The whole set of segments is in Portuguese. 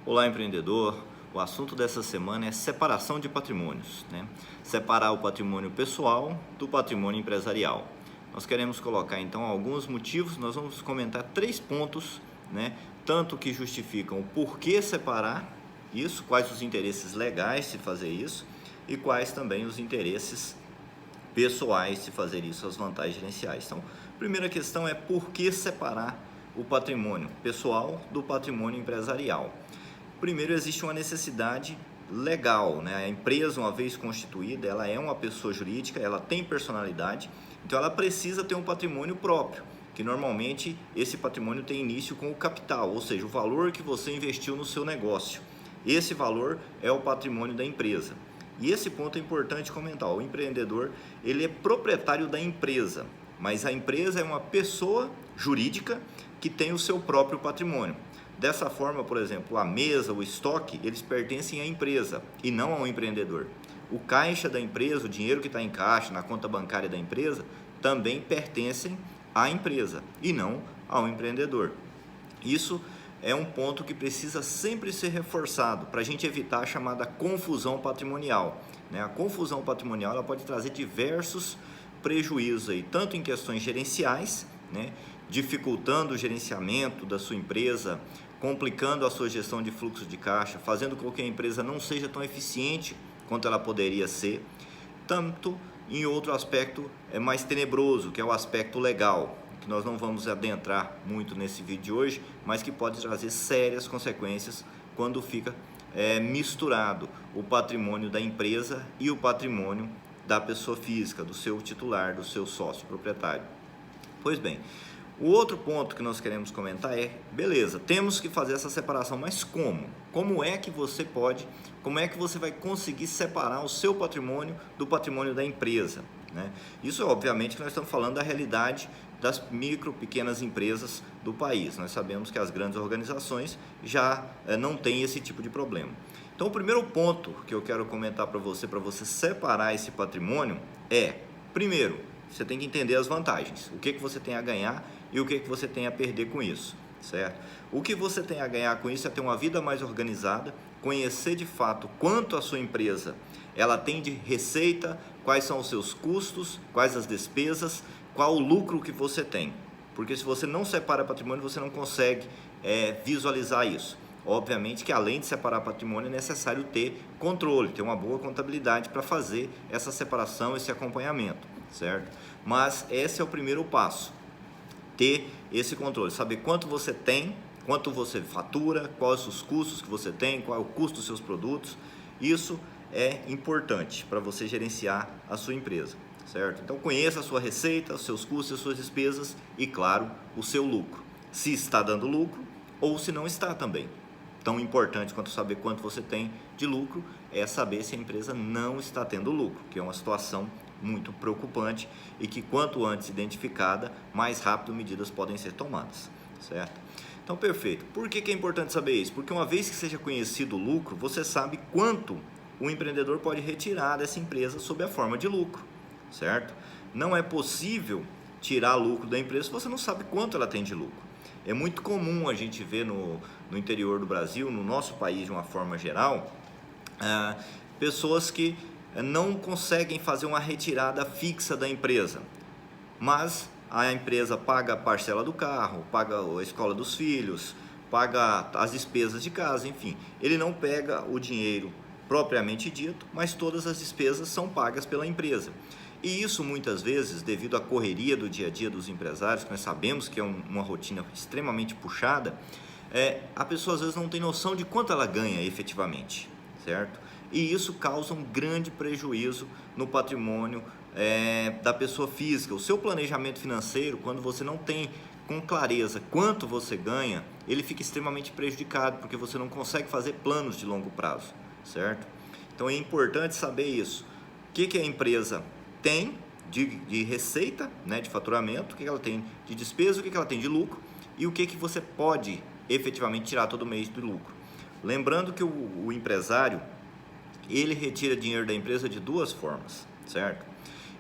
Olá, empreendedor. O assunto dessa semana é separação de patrimônios, né? Separar o patrimônio pessoal do patrimônio empresarial. Nós queremos colocar então alguns motivos, nós vamos comentar 3 pontos, né? Tanto que justificam o porquê separar isso, quais os interesses legais de fazer isso e quais também os interesses pessoais de fazer isso, as vantagens gerenciais. Então, a primeira questão é por que separar o patrimônio pessoal do patrimônio empresarial. Primeiro, existe uma necessidade legal, né? A empresa, uma vez constituída, ela é uma pessoa jurídica, ela tem personalidade, então ela precisa ter um patrimônio próprio, que normalmente esse patrimônio tem início com o capital, ou seja, o valor que você investiu no seu negócio. Esse valor é o patrimônio da empresa. E esse ponto é importante comentar. O empreendedor, ele é proprietário da empresa, mas a empresa é uma pessoa jurídica que tem o seu próprio patrimônio. Dessa forma, por exemplo, a mesa, o estoque, eles pertencem à empresa e não ao empreendedor. O caixa da empresa, o dinheiro que está em caixa, na conta bancária da empresa, também pertencem à empresa e não ao empreendedor. Isso é um ponto que precisa sempre ser reforçado para a gente evitar a chamada confusão patrimonial, né? A confusão patrimonial ela pode trazer diversos prejuízos, aí, tanto em questões gerenciais, né? Dificultando o gerenciamento da sua empresa, complicando a sua gestão de fluxo de caixa, fazendo com que a empresa não seja tão eficiente quanto ela poderia ser, tanto em outro aspecto mais tenebroso, que é o aspecto legal, que nós não vamos adentrar muito nesse vídeo de hoje, mas que pode trazer sérias consequências quando fica misturado o patrimônio da empresa e o patrimônio da pessoa física, do seu titular, do seu sócio proprietário. Pois bem, o outro ponto que nós queremos comentar é, beleza, temos que fazer essa separação, mas como? Como é que você vai conseguir separar o seu patrimônio do patrimônio da empresa, né? Isso, obviamente, que nós estamos falando da realidade das micro, pequenas empresas do país. Nós sabemos que as grandes organizações já não têm esse tipo de problema. Então, o primeiro ponto que eu quero comentar para você separar esse patrimônio é, primeiro, você tem que entender as vantagens, o que você tem a ganhar e o que você tem a perder com isso, certo? O que você tem a ganhar com isso é ter uma vida mais organizada, conhecer de fato quanto a sua empresa ela tem de receita, quais são os seus custos, quais as despesas, qual o lucro que você tem. Porque se você não separa patrimônio, você não consegue visualizar isso. Obviamente que além de separar patrimônio é necessário ter controle, ter uma boa contabilidade para fazer essa separação, esse acompanhamento, certo? Mas esse é o primeiro passo, ter esse controle, saber quanto você tem, quanto você fatura, quais os custos que você tem, qual é o custo dos seus produtos. Isso é importante para você gerenciar a sua empresa, certo? Então conheça a sua receita, os seus custos, as suas despesas e, claro, o seu lucro. Se está dando lucro ou se não está também. Tão importante quanto saber quanto você tem de lucro é saber se a empresa não está tendo lucro, que é uma situação muito preocupante e que quanto antes identificada, mais rápido medidas podem ser tomadas, certo? Então, perfeito. Por que é importante saber isso? Porque uma vez que seja conhecido o lucro, você sabe quanto o empreendedor pode retirar dessa empresa sob a forma de lucro, certo? Não é possível tirar lucro da empresa se você não sabe quanto ela tem de lucro. É muito comum a gente ver no interior do Brasil, no nosso país de uma forma geral, pessoas que não conseguem fazer uma retirada fixa da empresa, mas a empresa paga a parcela do carro, paga a escola dos filhos, paga as despesas de casa, enfim. Ele não pega o dinheiro propriamente dito, mas todas as despesas são pagas pela empresa. E isso muitas vezes, devido à correria do dia a dia dos empresários, que nós sabemos que é uma rotina extremamente puxada, a pessoa às vezes não tem noção de quanto ela ganha efetivamente, certo? E isso causa um grande prejuízo no patrimônio da pessoa física. O seu planejamento financeiro, quando você não tem com clareza quanto você ganha, ele fica extremamente prejudicado, porque você não consegue fazer planos de longo prazo, certo? Então é importante saber isso. O que a empresa tem de receita, né, de faturamento, o que ela tem de despesa, o que ela tem de lucro e o que você pode efetivamente tirar todo mês do lucro. Lembrando que o empresário, ele retira dinheiro da empresa de duas formas, certo?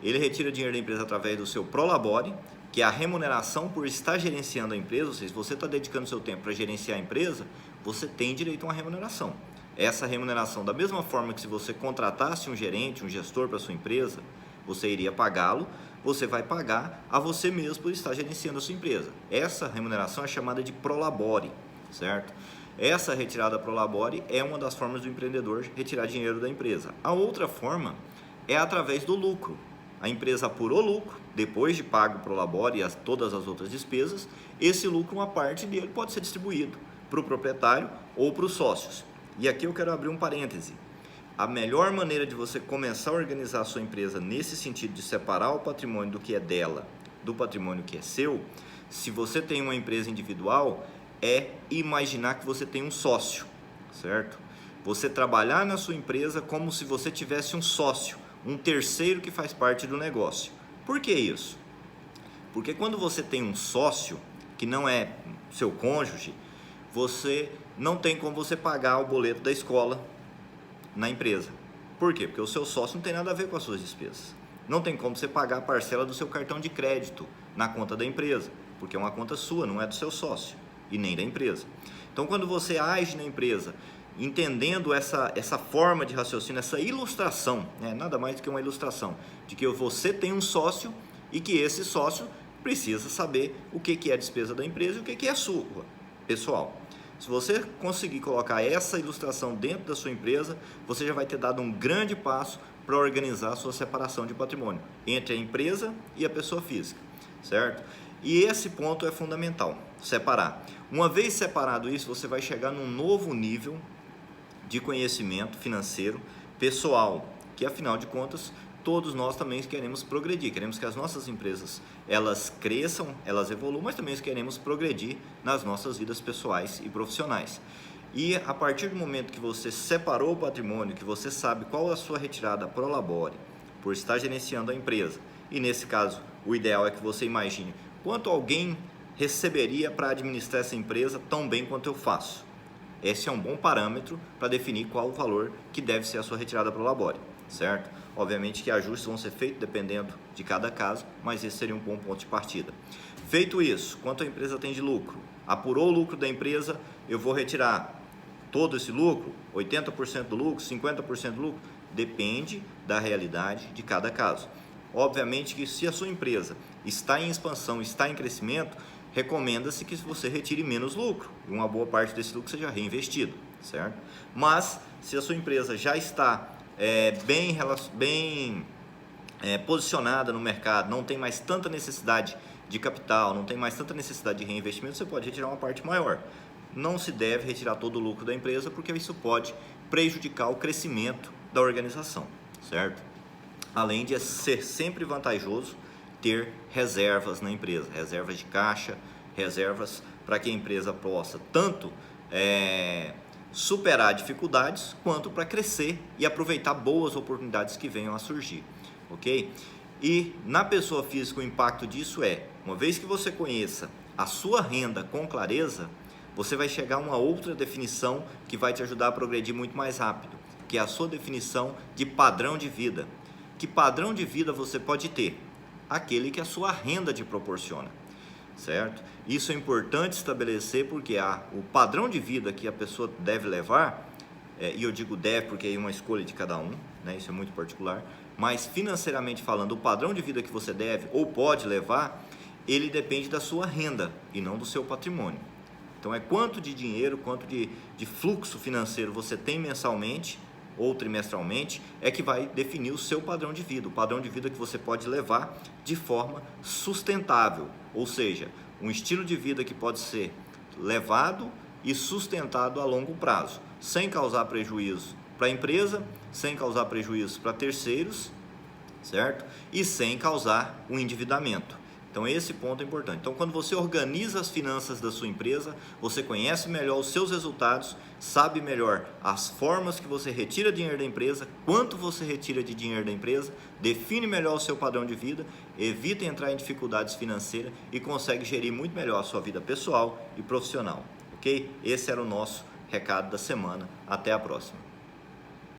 Ele retira dinheiro da empresa através do seu prolabore, que é a remuneração por estar gerenciando a empresa, ou seja, se você está dedicando seu tempo para gerenciar a empresa, você tem direito a uma remuneração. Essa remuneração, da mesma forma que se você contratasse um gerente, um gestor para sua empresa, você iria pagá-lo, você vai pagar a você mesmo por estar gerenciando a sua empresa. Essa remuneração é chamada de prolabore, certo? Essa retirada prolabore é uma das formas do empreendedor retirar dinheiro da empresa. A outra forma é através do lucro. A empresa apurou lucro, depois de pago o prolabore e todas as outras despesas, esse lucro, uma parte dele pode ser distribuído para o proprietário ou para os sócios. E aqui eu quero abrir um parêntese. A melhor maneira de você começar a organizar a sua empresa nesse sentido de separar o patrimônio do que é dela, do patrimônio que é seu, se você tem uma empresa individual, é imaginar que você tem um sócio, certo? Você trabalhar na sua empresa como se você tivesse um sócio, um terceiro que faz parte do negócio. Por que isso? Porque quando você tem um sócio, que não é seu cônjuge, você não tem como você pagar o boleto da escola na empresa. Por quê? Porque o seu sócio não tem nada a ver com as suas despesas. Não tem como você pagar a parcela do seu cartão de crédito na conta da empresa, porque é uma conta sua, não é do seu sócio e nem da empresa. Então, quando você age na empresa, entendendo essa forma de raciocínio, essa ilustração, nada mais do que uma ilustração, de que você tem um sócio e que esse sócio precisa saber o que é a despesa da empresa e o que é sua, pessoal. Se você conseguir colocar essa ilustração dentro da sua empresa, você já vai ter dado um grande passo para organizar a sua separação de patrimônio entre a empresa e a pessoa física, certo? E esse ponto é fundamental, separar. Uma vez separado isso, você vai chegar num novo nível de conhecimento financeiro pessoal, que afinal de contas, todos nós também queremos progredir, queremos que as nossas empresas elas cresçam, elas evoluam, mas também queremos progredir nas nossas vidas pessoais e profissionais. E a partir do momento que você separou o patrimônio, que você sabe qual é a sua retirada prolabore, por estar gerenciando a empresa, e nesse caso o ideal é que você imagine quanto alguém receberia para administrar essa empresa tão bem quanto eu faço. Esse é um bom parâmetro para definir qual o valor que deve ser a sua retirada prolabore, certo? Obviamente que ajustes vão ser feitos dependendo de cada caso, mas esse seria um bom ponto de partida. Feito isso, quanto a empresa tem de lucro? Apurou o lucro da empresa, eu vou retirar todo esse lucro, 80% do lucro, 50% do lucro, depende da realidade de cada caso. Obviamente que se a sua empresa está em expansão, está em crescimento, recomenda-se que você retire menos lucro e uma boa parte desse lucro seja reinvestido, certo? Mas se a sua empresa já está bem posicionada no mercado, não tem mais tanta necessidade de capital, não tem mais tanta necessidade de reinvestimento, você pode retirar uma parte maior. Não se deve retirar todo o lucro da empresa, porque isso pode prejudicar o crescimento da organização, certo? Além de ser sempre vantajoso ter reservas na empresa, reservas de caixa, reservas para que a empresa possa tanto superar dificuldades, quanto para crescer e aproveitar boas oportunidades que venham a surgir, ok? E na pessoa física o impacto disso uma vez que você conheça a sua renda com clareza, você vai chegar a uma outra definição que vai te ajudar a progredir muito mais rápido, que é a sua definição de padrão de vida. Que padrão de vida você pode ter? Aquele que a sua renda te proporciona, certo? Isso é importante estabelecer porque o padrão de vida que a pessoa deve levar, e eu digo deve porque é uma escolha de cada um, isso é muito particular, mas financeiramente falando, o padrão de vida que você deve ou pode levar, ele depende da sua renda e não do seu patrimônio. Então é quanto de dinheiro, quanto de fluxo financeiro você tem mensalmente ou trimestralmente, é que vai definir o seu padrão de vida, o padrão de vida que você pode levar de forma sustentável, ou seja, um estilo de vida que pode ser levado e sustentado a longo prazo, sem causar prejuízo para a empresa, sem causar prejuízo para terceiros, certo? E sem causar um endividamento. Então esse ponto é importante. Então quando você organiza as finanças da sua empresa, você conhece melhor os seus resultados, sabe melhor as formas que você retira dinheiro da empresa, quanto você retira de dinheiro da empresa, define melhor o seu padrão de vida, evita entrar em dificuldades financeiras e consegue gerir muito melhor a sua vida pessoal e profissional, ok? Esse era o nosso recado da semana. Até a próxima.